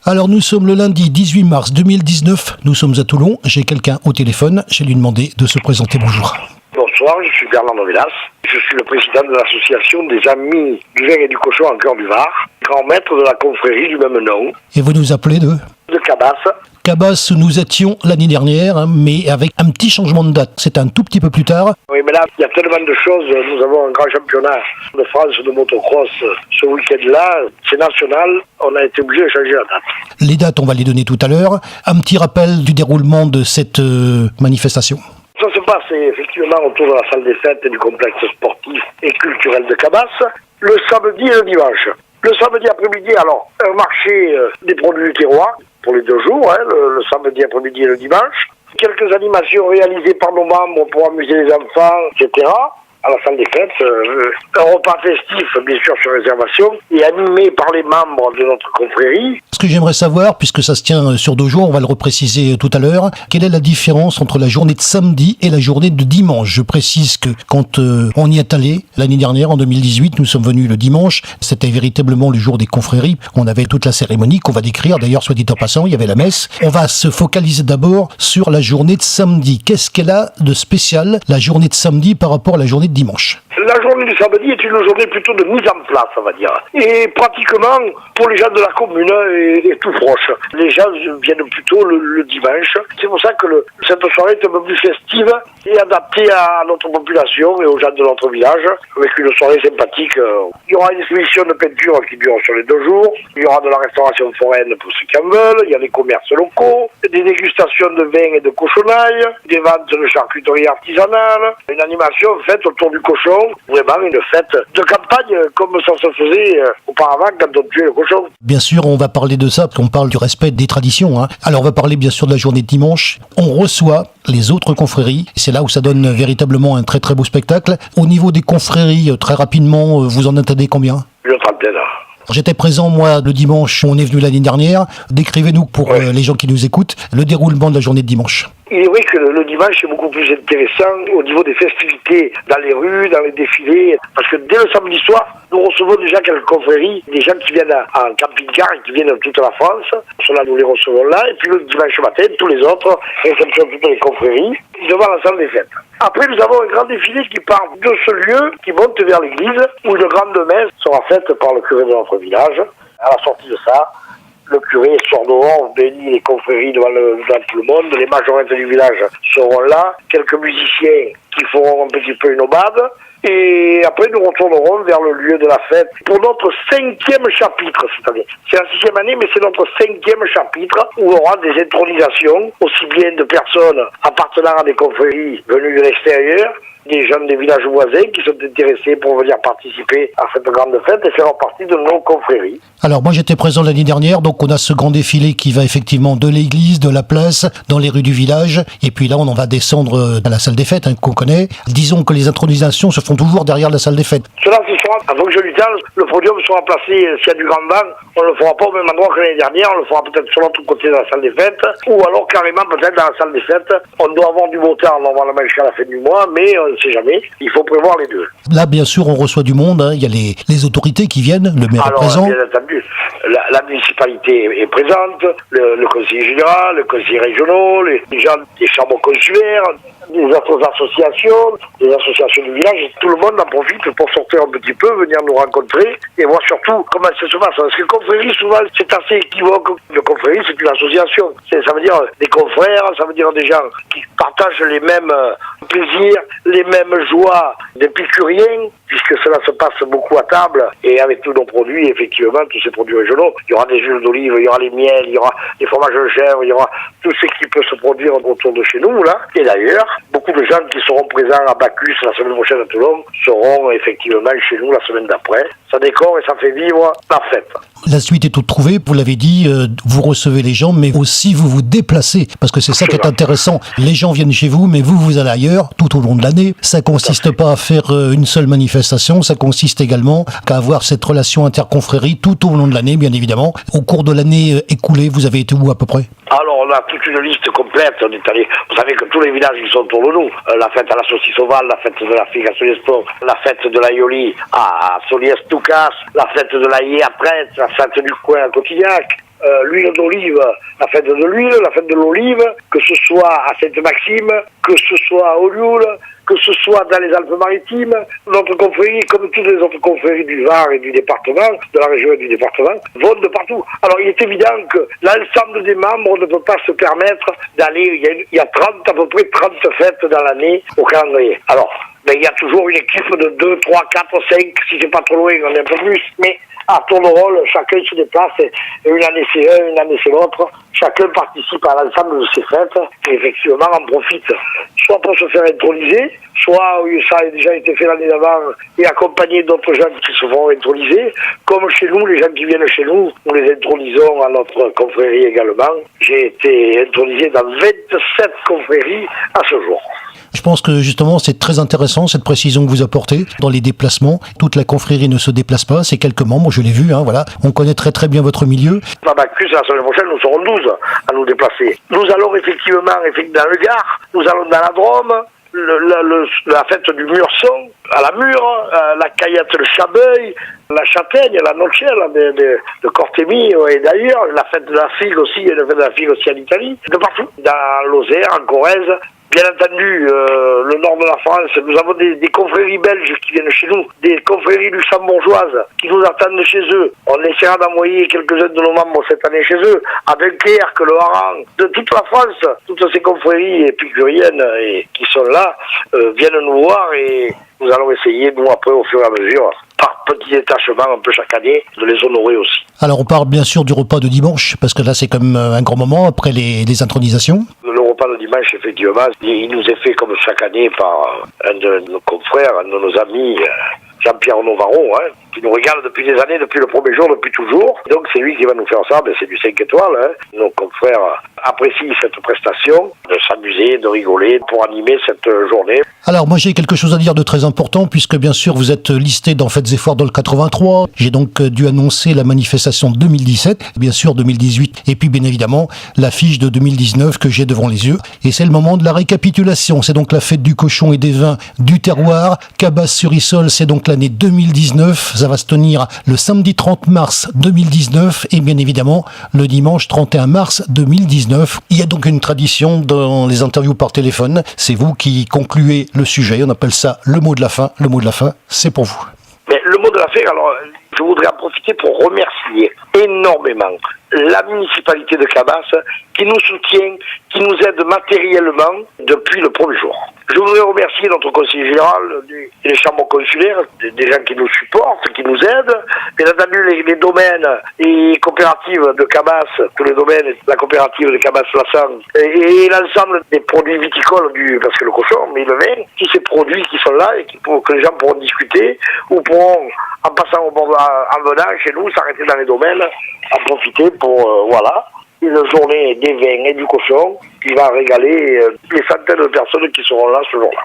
Alors nous sommes le lundi 18 mars 2019, nous sommes à Toulon, j'ai quelqu'un au téléphone, j'ai lui demandé de se présenter, bonjour. Bonsoir, je suis Bernard Novelas, je suis le président de l'association des Amis du vin et du cochon en Cœur du Var, grand maître de la confrérie du même nom. Et vous nous appelez de Cabasse. Cabasse, nous étions l'année dernière, mais avec un petit changement de date, c'est un tout petit peu plus tard. Oui, mais là, il y a tellement de choses, nous avons un grand championnat de France de motocross ce week-end-là, c'est national, on a été obligé de changer la date. Les dates, on va les donner tout à l'heure. Un petit rappel du déroulement de cette manifestation. Ça se passe effectivement autour de la salle des fêtes et du complexe sportif et culturel de Cabasse, le samedi et le dimanche. Le samedi après-midi, alors, un marché des produits du terroir, pour les 2 jours, le samedi après-midi et le dimanche. Quelques animations réalisées par nos membres pour amuser les enfants, etc. À la salle des fêtes, un repas festif, bien sûr, sur réservation, et animé par les membres de notre confrérie. Ce que j'aimerais savoir, puisque ça se tient sur 2 jours, on va le repréciser tout à l'heure, quelle est la différence entre la journée de samedi et la journée de dimanche? Je précise que quand on y est allé l'année dernière, en 2018, nous sommes venus le dimanche, c'était véritablement le jour des confréries, on avait toute la cérémonie qu'on va décrire, d'ailleurs, soit dit en passant, il y avait la messe. On va se focaliser d'abord sur la journée de samedi. Qu'est-ce qu'elle a de spécial, la journée de samedi, par rapport à la journée de dimanche? La journée du samedi est une journée plutôt de mise en place, on va dire. Et pratiquement, pour les gens de la commune, est tout proche. Les gens viennent plutôt le dimanche. C'est pour ça que cette soirée est un peu plus festive et adaptée à notre population et aux gens de notre village, avec une soirée sympathique. Il y aura une exposition de peinture qui dure sur les 2 jours. Il y aura de la restauration foraine pour ceux qui en veulent. Il y a des commerces locaux, des dégustations de vin et de cochonailles, des ventes de charcuterie artisanale, une animation faite autour du cochon. Vraiment une fête de campagne comme ça se faisait auparavant quand on tuait le cochon. Bien sûr, on va parler de ça, parce qu'on parle du respect des traditions. Alors on va parler bien sûr de la journée de dimanche. On reçoit les autres confréries. C'est là où ça donne véritablement un très très beau spectacle. Au niveau des confréries, très rapidement, vous en attendez combien? Une trentaine. J'étais présent, moi, le dimanche, on est venu l'année dernière. Décrivez-nous, pour les gens qui nous écoutent, le déroulement de la journée de dimanche. Il est vrai que le dimanche est beaucoup plus intéressant au niveau des festivités, dans les rues, dans les défilés, parce que dès le samedi soir, nous recevons déjà quelques confréries, des gens qui viennent en camping-car et qui viennent de toute la France. Cela, nous les recevons là, et puis le dimanche matin, tous les autres, réception de toutes les confréries, devant la salle des fêtes. Après, nous avons un grand défilé qui part de ce lieu, qui monte vers l'église, où une grande messe sera faite par le curé de notre village. À la sortie de ça, le curé sort dehors, bénit les confréries devant tout le monde, les majorettes du village seront là, quelques musiciens qui feront un petit peu une aubade, et après nous retournerons vers le lieu de la fête pour notre 5e chapitre cette année. C'est la 6e année, mais c'est notre 5e chapitre où on aura des intronisations, aussi bien de personnes appartenant à des confréries venues de l'extérieur, des jeunes des villages voisins qui sont intéressés pour venir participer à cette grande fête et faire partie de nos confréries. Alors moi j'étais présent l'année dernière, donc on a ce grand défilé qui va effectivement de l'église, de la place, dans les rues du village, et puis là on en va descendre à la salle des fêtes qu'on connaît. Disons que les intronisations se font toujours derrière la salle des fêtes. Cela ce sera, en fonction du temps, le podium sera placé, s'il y a du grand vent, on ne le fera pas au même endroit que l'année dernière, on le fera peut-être sur l'autre côté de la salle des fêtes, ou alors carrément peut-être dans la salle des fêtes. On doit avoir du beau temps normalement jusqu'à la fin du mois, mais on ne sait jamais, il faut prévoir les deux. Là bien sûr on reçoit du monde, il y a les autorités qui viennent, le maire est présent. Bien entendu, la municipalité est présente, le conseiller général, le conseiller régional, les gens des chambres consulaires, des autres associations, des associations du village, tout le monde en profite pour sortir un petit peu, venir nous rencontrer et voir surtout comment ça se passe. Parce que confrérie, souvent, c'est assez équivoque. Le confrérie, c'est une association. Ça veut dire des confrères, ça veut dire des gens qui partagent les mêmes plaisirs, les mêmes joies d'épicuriens, puisque cela se passe beaucoup à table et avec tous nos produits, effectivement, tous ces produits régionaux. Il y aura des huiles d'olive, il y aura les miels, il y aura des fromages de chèvre, il y aura tout ce qui peut se produire autour de chez nous, là. Et d'ailleurs, beaucoup de gens qui seront présents à Bacchus la semaine prochaine à Toulon seront effectivement chez nous la semaine d'après. Ça décore et ça fait vivre la fête. La suite est toute trouvée, vous l'avez dit, vous recevez les gens, mais aussi vous vous déplacez, parce que c'est ça qui est intéressant. Les gens viennent chez vous, mais vous allez ailleurs, tout au long de l'année. Ça consiste pas à faire une seule manifestation, ça consiste également à avoir cette relation interconfrérie tout au long de l'année, bien évidemment. Au cours de l'année écoulée, vous avez été où à peu près? Alors, on a toute une liste complète. On est allé, vous savez que tous les villages qui sont autour de nous, la fête à la saucisse ovale, la fête de la figue à Soliesport, la fête de la Ioli à Soliès-Toucas, la fête de la Yé à Prête, la fête du coin à Cotignac, l'huile d'olive, la fête de l'huile, la fête de l'olive, que ce soit à Sainte-Maxime, que ce soit à Olioul, que ce soit dans les Alpes-Maritimes. Notre confrérie, comme toutes les autres confréries du Var et du département, de la région et du département, vont de partout. Alors il est évident que l'ensemble des membres ne peut pas se permettre d'aller, il y a à peu près 30 fêtes dans l'année au calendrier. Alors, il y a toujours une équipe de 2, 3, 4, 5, si c'est pas trop loin, on est un peu plus, mais à tour de rôle, chacun se déplace, une année c'est un, une année c'est l'autre, chacun participe à l'ensemble de ces fêtes, et effectivement en profite, soit pour se faire introniser, soit ça a déjà été fait l'année d'avant, et accompagner d'autres gens qui se font introniser, comme chez nous, les gens qui viennent chez nous, nous les intronisons à notre confrérie également. J'ai été intronisé dans 27 confréries à ce jour. Je pense que justement c'est très intéressant cette précision que vous apportez dans les déplacements. Toute la confrérie ne se déplace pas, c'est quelques membres, je l'ai vu, voilà. On connaît très bien votre milieu. La semaine prochaine, nous serons 12 à nous déplacer. Nous allons effectivement dans le Gard, nous allons dans la Drôme, la fête du Murson, à la Mure, la Caillette de Chabeuil, la Châtaigne, la Noccielle de Cortémy, et d'ailleurs, la fête de la figue aussi, et la fête de la figue aussi en Italie, de partout. Dans Lozère, en Corrèze. Bien entendu, le nord de la France, nous avons des confréries belges qui viennent chez nous, des confréries luxembourgeoises qui nous attendent chez eux. On essaiera d'envoyer quelques-uns de nos membres cette année chez eux, à Dunkerque, le Haran, de toute la France. Toutes ces confréries épicuriennes qui sont là viennent nous voir et nous allons essayer, nous, après, au fur et à mesure, par petits détachements, un peu chaque année, de les honorer aussi. Alors, on parle bien sûr du repas de dimanche, parce que là, c'est quand même un grand moment après les intronisations. Le repas de dimanche, effectivement, il nous est fait comme chaque année par un de nos confrères, un de nos amis, Jean-Pierre Novaro, qui nous regarde depuis des années, depuis le premier jour, depuis toujours. Donc c'est lui qui va nous faire ça, c'est du 5 étoiles. Nos confrères apprécient cette prestation, de s'amuser, de rigoler, pour animer cette journée. Alors moi j'ai quelque chose à dire de très important, puisque bien sûr vous êtes listé dans Fêtes et Foires dans le 83. J'ai donc dû annoncer la manifestation 2017, bien sûr 2018, et puis bien évidemment l'affiche de 2019 que j'ai devant les yeux. Et c'est le moment de la récapitulation. C'est donc la fête du cochon et des vins du terroir. Cabasse-sur-Issol, c'est donc l'année 2019. Ça va se tenir le samedi 30 mars 2019 et bien évidemment le dimanche 31 mars 2019. Il y a donc une tradition dans les interviews par téléphone. C'est vous qui concluez le sujet. On appelle ça le mot de la fin. Le mot de la fin, c'est pour vous. Mais le mot de la fin, alors, je voudrais en profiter pour remercier énormément la municipalité de Cabasse qui nous soutient, qui nous aide matériellement depuis le premier jour. Je voudrais remercier notre conseiller général et les chambres consulaires, des gens qui nous supportent, qui nous aident. Bien entendu, les domaines et coopératives de Cabasse, tous les domaines, la coopérative de Cabasse-Lassan et l'ensemble des produits viticoles, parce que le cochon, mais le vin, tous ces produits qui sont là et que les gens pourront discuter ou pourront, en passant au bord, en venant chez nous, s'arrêter dans les domaines, en profiter pour, une journée des vins et du cochon qui va régaler les centaines de personnes qui seront là ce jour-là.